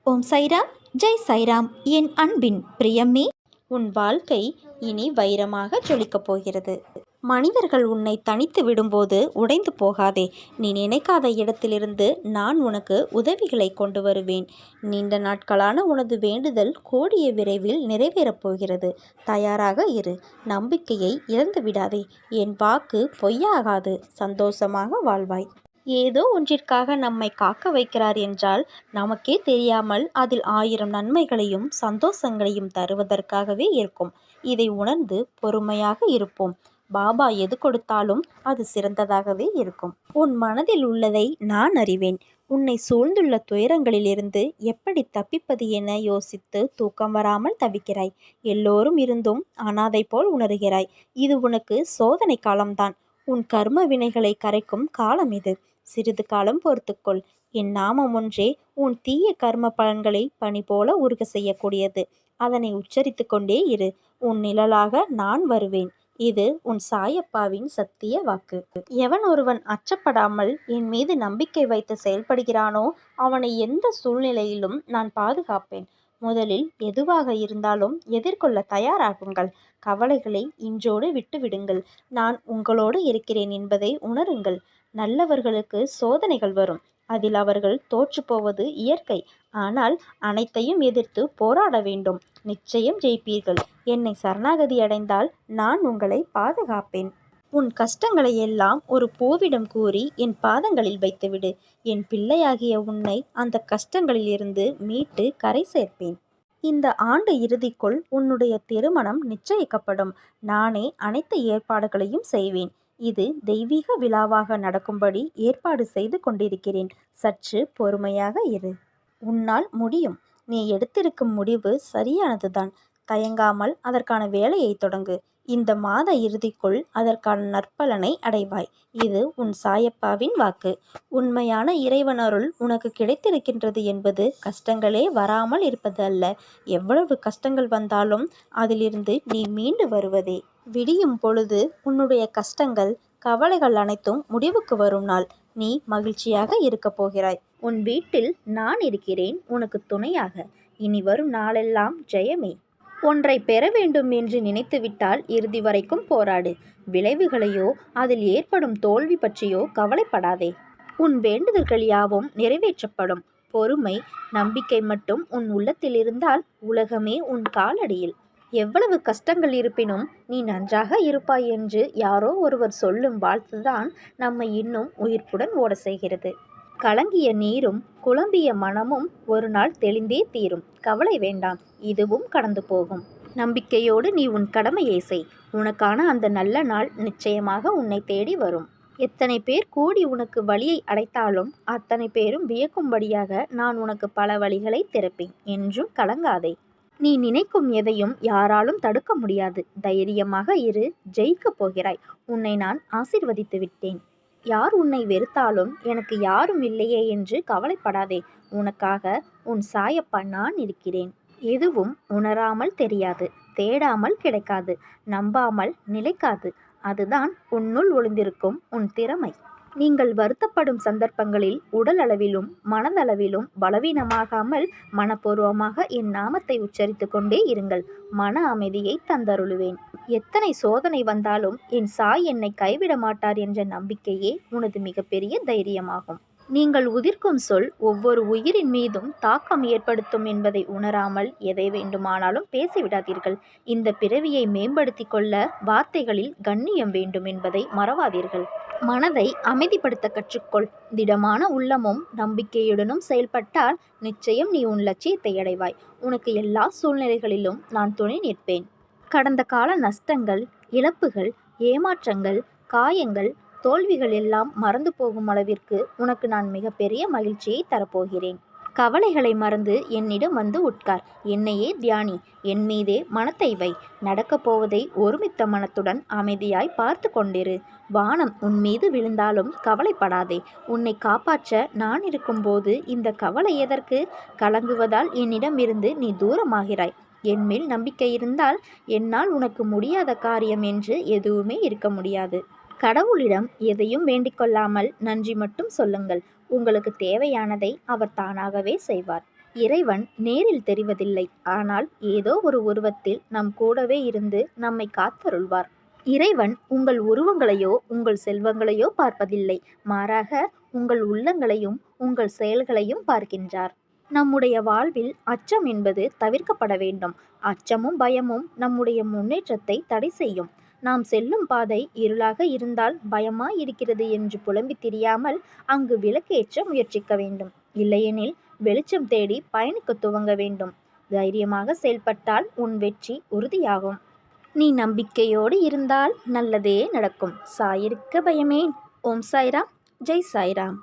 ஓம் சைராம், ஜெய் சைராம். என் அன்பின் பிரியமே, உன் வாழ்க்கை இனி வைரமாக ஜொலிக்கப் போகிறது. மனிதர்கள் உன்னை தனித்து விடும்போது உடைந்து போகாதே. நீ நினைக்காத இடத்திலிருந்து நான் உனக்கு உதவிகளை கொண்டு வருவேன். நீண்ட நாட்களான உனது வேண்டுதல் கூடிய விரைவில் நிறைவேறப் போகிறது. தயாராக இரு. நம்பிக்கையை இழந்து விடாதே. என் வாக்கு பொய்யாகாது. சந்தோஷமாக வாழ்வாய். ஏதோ ஒன்றிற்காக நம்மை காக்க வைக்கிறார் என்றால் நமக்கே தெரியாமல் அதில் 1000 நன்மைகளையும் சந்தோஷங்களையும் தருவதற்காகவே இருக்கும். இதை உணர்ந்து பொறுமையாக இருப்போம். பாபா எது கொடுத்தாலும் அது சிறந்ததாகவே இருக்கும். உன் மனதில் உள்ளதை நான் அறிவேன். உன்னை சூழ்ந்துள்ள துயரங்களிலிருந்து எப்படி தப்பிப்பது என யோசித்து தூக்கம் வராமல் தவிக்கிறாய். எல்லோரும் இருந்தும் அனாதை போல் உணர்கிறாய். இது உனக்கு சோதனை காலம்தான். உன் கர்ம வினைகளை கரைக்கும் காலம் இது. சிறிது காலம் பொறுத்துக்கொள். என் நாமம் ஒன்றே உன் தீய கர்ம பலன்களை பனி போல உருக செய்யக்கூடியது. அதனை உச்சரித்து கொண்டே இரு. உன் நிழலாக நான் வருவேன். இது உன் சாயப்பாவின் சத்திய வாக்கு. எவன் ஒருவன் அச்சப்படாமல் என் மீது நம்பிக்கை வைத்து செயல்படுகிறானோ அவனை எந்த சூழ்நிலையிலும் நான் பாதுகாப்பேன். முதலில் எதுவாக இருந்தாலும் எதிர்கொள்ள தயாராகுங்கள். கவலைகளை இன்றோடு விட்டுவிடுங்கள். நான் உங்களோடு இருக்கிறேன் என்பதை உணருங்கள். நல்லவர்களுக்கு சோதனைகள் வரும். அதில் அவர்கள் தோற்றுப்போவது இயற்கை. ஆனால் அனைத்தையும் எதிர்த்து போராட வேண்டும். நிச்சயம் ஜெயிப்பீர்கள். என்னை சரணாகதி அடைந்தால் நான் உங்களை பாதுகாப்பேன். உன் கஷ்டங்களை எல்லாம் ஒரு பூவிடம் கூறி என் பாதங்களில் வைத்துவிடு. என் பிள்ளையாகிய உன்னை அந்த கஷ்டங்களில் இருந்து மீட்டு கரை சேர்ப்பேன். இந்த ஆண்டு இறுதிக்குள் உன்னுடைய திருமணம் நிச்சயிக்கப்படும். நானே அனைத்து ஏற்பாடுகளையும் செய்வேன். இது தெய்வீக விழாவாக நடக்கும்படி ஏற்பாடு செய்து கொண்டிருக்கிறேன். சற்று பொறுமையாக இரு. உன்னால் முடியும். நீ எடுத்திருக்கும் முடிவு சரியானதுதான். தயங்காமல் அதற்கான வேலையை தொடங்கு. இந்த மாத இறுதிக்குள் அதற்கான நற்பலனை அடைவாய். இது உன் சாயப்பாவின் வாக்கு. உண்மையான இறைவன் அருள் உனக்கு கிடைத்திருக்கின்றது என்பது கஷ்டங்களே வராமல் இருப்பது அல்ல. எவ்வளவு கஷ்டங்கள் வந்தாலும் அதிலிருந்து நீ மீண்டு வருவதே. விடியும் பொழுது உன்னுடைய கஷ்டங்கள் கவலைகள் அனைத்தும் முடிவுக்கு வரும் நாள். நீ மகிழ்ச்சியாக இருக்கப் போகிறாய். உன் வீட்டில் நான் இருக்கிறேன் உனக்கு துணையாக. இனி வரும் நாளெல்லாம் ஜெயமே. ஒன்றை பெற வேண்டும் என்று நினைத்துவிட்டால் இறுதி வரைக்கும் போராடு. விளைவுகளையோ அதில் ஏற்படும் தோல்வி பற்றியோ கவலைப்படாதே. உன் வேண்டுதல்கள் யாவும் நிறைவேற்றப்படும். பொறுமை, நம்பிக்கை மட்டும் உன் உள்ளத்தில் இருந்தால் உலகமே உன் காலடியில். எவ்வளவு கஷ்டங்கள் இருப்பினும் நீ நன்றாக இருப்பாய் என்று யாரோ ஒருவர் சொல்லும் வாழ்த்துதான் நம்மை இன்னும் உயிர்ப்புடன் ஓட செய்கிறது. கலங்கிய நீரும் குழம்பிய மனமும் ஒரு நாள் தெளிந்தே தீரும். கவலை வேண்டாம், இதுவும் கடந்து போகும். நம்பிக்கையோடு நீ உன் கடமையை செய். உனக்கான அந்த நல்ல நாள் நிச்சயமாக உன்னை தேடி வரும். எத்தனை பேர் கூடி உனக்கு வழியை அடைத்தாலும் அத்தனை பேரும் வியக்கும்படியாக நான் உனக்கு பல வழிகளை திறப்பேன். என்றும் கலங்காதே. நீ நினைக்கும் எதையும் யாராலும் தடுக்க முடியாது. தைரியமாக இரு. ஜெயிக்கப் போகிறாய். உன்னை நான் ஆசீர்வதித்து விட்டேன். யார் உன்னை வெறுத்தாலும் எனக்கு யாரும் இல்லையே என்று கவலைப்படாதே. உனக்காக உன் சாயப்பா நான் இருக்கிறேன். எதுவும் உணராமல் தெரியாது. தேடாமல் கிடைக்காது. நம்பாமல் நிலைக்காது. அதுதான் உன்னுள் ஒளிந்திருக்கும் உன் திறமை. நீங்கள் வருத்தப்படும் சந்தர்ப்பங்களில் உடல் அளவிலும் மனதளவிலும் பலவீனமாகாமல் மனப்பூர்வமாக என் நாமத்தை உச்சரித்து கொண்டே இருங்கள். மன அமைதியை தந்தருளுவேன். எத்தனை சோதனை வந்தாலும் என் சாய் என்னை கைவிட மாட்டார் என்ற நம்பிக்கையே உனது மிகப்பெரிய தைரியமாகும். நீங்கள் உதிர்க்கும் சொல் ஒவ்வொரு உயிரின் மீதும் தாக்கம் ஏற்படுத்தும் என்பதை உணராமல் எதை வேண்டுமானாலும் பேசிவிடாதீர்கள். இந்த பிறவியை மேம்படுத்தி கொள்ள வார்த்தைகளில் கண்ணியம் வேண்டும் என்பதை மறவாதீர்கள். மனதை அமைதிப்படுத்த கற்றுக்கொள். திடமான உள்ளமும் நம்பிக்கையுடனும் செயல்பட்டால் நிச்சயம் நீ உன் லட்சியத்தை அடைவாய். உனக்கு எல்லா சூழ்நிலைகளிலும் நான் துணை நிற்பேன். கடந்த கால நஷ்டங்கள், இழப்புகள், ஏமாற்றங்கள், காயங்கள், தோல்விகள் எல்லாம் மறந்து போகும் அளவிற்கு உனக்கு நான் மிகப்பெரிய மகிழ்ச்சியை தரப்போகிறேன். கவலைகளை மறந்து என்னிடம் வந்து உட்கார். என்னையே தியானி. என் மீதே மனத்தை வை. நடக்கப் போவதை ஒருமித்த மனத்துடன் அமைதியாய் பார்த்து கொண்டிரு. வானம் உன் மீது விழுந்தாலும் கவலைப்படாதே. உன்னை காப்பாற்ற நான் இருக்கும்போது இந்த கவலை எதற்கு? கலங்குவதால் என்னிடம் இருந்து நீ தூரமாகிறாய். என்மேல் நம்பிக்கை இருந்தால் என்னால் உனக்கு முடியாத காரியம் என்று எதுவுமே இருக்க முடியாது. கடவுளிடம் எதையும் வேண்டிக் கொள்ளாமல் நன்றி மட்டும் சொல்லுங்கள். உங்களுக்கு தேவையானதை அவர் தானாகவே செய்வார். இறைவன் நேரில் தெரிவதில்லை, ஆனால் ஏதோ ஒரு உருவத்தில் நம் கூடவே இருந்து நம்மை காத்தருள்வார். இறைவன் உங்கள் உருவங்களையோ உங்கள் செல்வங்களையோ பார்ப்பதில்லை, மாறாக உங்கள் உள்ளங்களையும் உங்கள் செயல்களையும் பார்க்கின்றார். நம்முடைய வாழ்வில் அச்சம் என்பது தவிர்க்கப்பட வேண்டும். அச்சமும் பயமும் நம்முடைய முன்னேற்றத்தை தடை செய்யும். நாம் செல்லும் பாதை இருளாக இருந்தால் பயமாய் இருக்கிறது என்று புலம்பி திரியாமல் அங்கு விளக்கேற்ற முயற்சிக்க வேண்டும். இல்லையெனில் வெளிச்சம் தேடி பயணிக்க துவங்க வேண்டும். தைரியமாக செயல்பட்டால் உன் வெற்றி உறுதியாகும். நீ நம்பிக்கையோடு இருந்தால் நல்லதே நடக்கும். சாயிருக்க பயமேன். ஓம் சாய்ராம். ஜெய் சாய்ராம்.